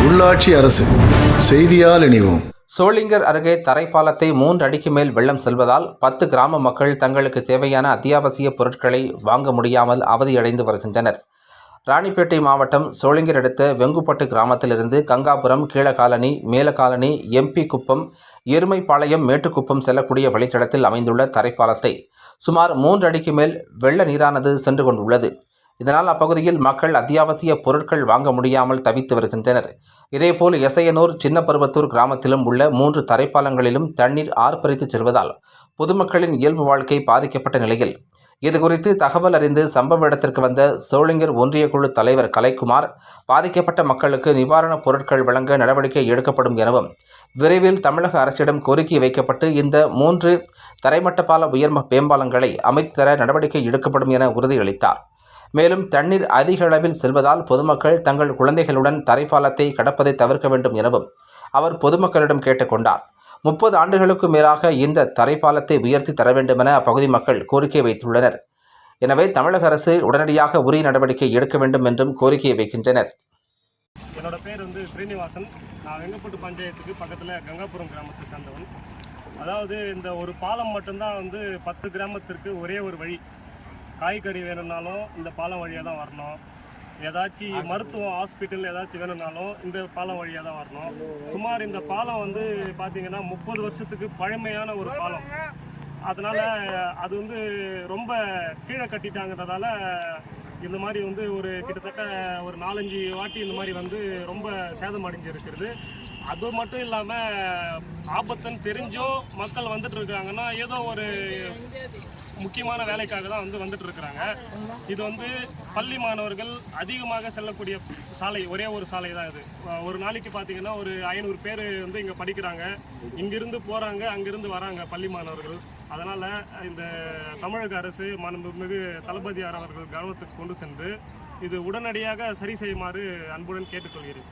உள்ளாட்சி அரசு செய்தியால் இணைவோம். சோளிங்கர் அருகே தரைப்பாலத்தை 3 அடிக்கு மேல் வெள்ளம் செல்வதால் 10 கிராம மக்கள் தங்களுக்கு தேவையான அத்தியாவசிய பொருட்களை வாங்க முடியாமல் அவதியடைந்து வருகின்றனர். ராணிப்பேட்டை மாவட்டம் சோளிங்கர் அடுத்த வெங்குப்பட்டு கிராமத்திலிருந்து கங்காபுரம், கீழகாலனி, மேலகாலனி, MP குப்பம், எருமைப்பாளையம், மேட்டுக்குப்பம் செல்லக்கூடிய வழித்தடத்தில் அமைந்துள்ள தரைப்பாலத்தை சுமார் 3 அடிக்கு மேல் வெள்ள நீரானது சென்று கொண்டுள்ளது. இதனால் அப்பகுதியில் மக்கள் அத்தியாவசிய பொருட்கள் வாங்க முடியாமல் தவித்து வருகின்றனர். இதேபோல் எசையனூர், சின்னப்பருவத்தூர் கிராமத்திலும் உள்ள 3 தரைப்பாலங்களிலும் தண்ணீர் ஆர்ப்பரித்து செல்வதால் பொதுமக்களின் இயல்பு வாழ்க்கை பாதிக்கப்பட்ட நிலையில் இதுகுறித்து தகவல் அறிந்து சம்பவ இடத்திற்கு வந்த சோளிங்கர் ஒன்றிய குழு தலைவர் கலைக்குமார், பாதிக்கப்பட்ட மக்களுக்கு நிவாரணப் பொருட்கள் வழங்க நடவடிக்கை எடுக்கப்படும் எனவும், விரைவில் தமிழக அரசிடம் கோரிக்கை வைக்கப்பட்டு இந்த 3 தரைமட்ட பால உயர் மேம்பாலங்களை அமைத்து தர நடவடிக்கை எடுக்கப்படும் என உறுதியளித்தார். மேலும் தண்ணீர் அதிக அளவில் செல்வதால் பொதுமக்கள் தங்கள் குழந்தைகளுடன் தரைப்பாலத்தை கடப்பதை தவிர்க்க வேண்டும் எனவும் அவர் பொதுமக்களிடம் கேட்டுக்கொண்டார். 30 ஆண்டுகளுக்கு மேலாக இந்த தரைப்பாலத்தை உயர்த்தி தர வேண்டும் என அப்பகுதி மக்கள் கோரிக்கை வைத்துள்ளனர். எனவே தமிழக அரசு உடனடியாக உரிய நடவடிக்கை எடுக்க வேண்டும் என்றும் கோரிக்கை வைக்கின்றனர். என்னோட பேர் ஸ்ரீனிவாசன். நான் வெங்கப்பட்டு பஞ்சாயத்துக்கு பக்கத்தில் கங்காபுரம் கிராமத்தை சேர்ந்தவன். அதாவது இந்த ஒரு பாலம் மட்டும்தான் 10 கிராமத்திற்கு ஒரே ஒரு வழி. காய்கறி வேணும்னாலும் இந்த பாலம் வழியாக தான் வரணும். ஏதாச்சும் மருத்துவம், ஹாஸ்பிட்டல் ஏதாச்சும் வேணும்னாலும் இந்த பாலம் வழியாக தான் வரணும். சுமார் இந்த பாலம் பார்த்தீங்கன்னா 30 வருஷத்துக்கு பழமையான ஒரு பாலம். அதனால் அது ரொம்ப கீழே கட்டிட்டாங்கிறதால இந்த மாதிரி ஒரு கிட்டத்தட்ட ஒரு 4-5 வாட்டி இந்த மாதிரி ரொம்ப சேதம் அடைஞ்சிருக்கிறது. அது மட்டும் இல்லாமல் ஆபத்துன்னு தெரிஞ்சும் மக்கள் வந்துட்டு இருக்காங்கன்னா ஏதோ ஒரு முக்கியமான வேலைக்காக தான் வந்துட்டு இருக்கிறாங்க. இது பள்ளி மாணவர்கள் அதிகமாக செல்லக்கூடிய சாலை, ஒரே ஒரு சாலை தான் இது. ஒரு நாளைக்கு பார்த்தீங்கன்னா ஒரு 500 பேர் இங்கே படிக்கிறாங்க. இங்கிருந்து போகிறாங்க, அங்கிருந்து வராங்க பள்ளி மாணவர்கள். அதனால் இந்த தமிழக அரசு மாண்புமிகு தளபதியார் அவர்கள் கவனத்துக்கு கொண்டு சென்று இது உடனடியாக சரி செய்யுமாறு அன்புடன் கேட்டுக்கொள்கிறேன்.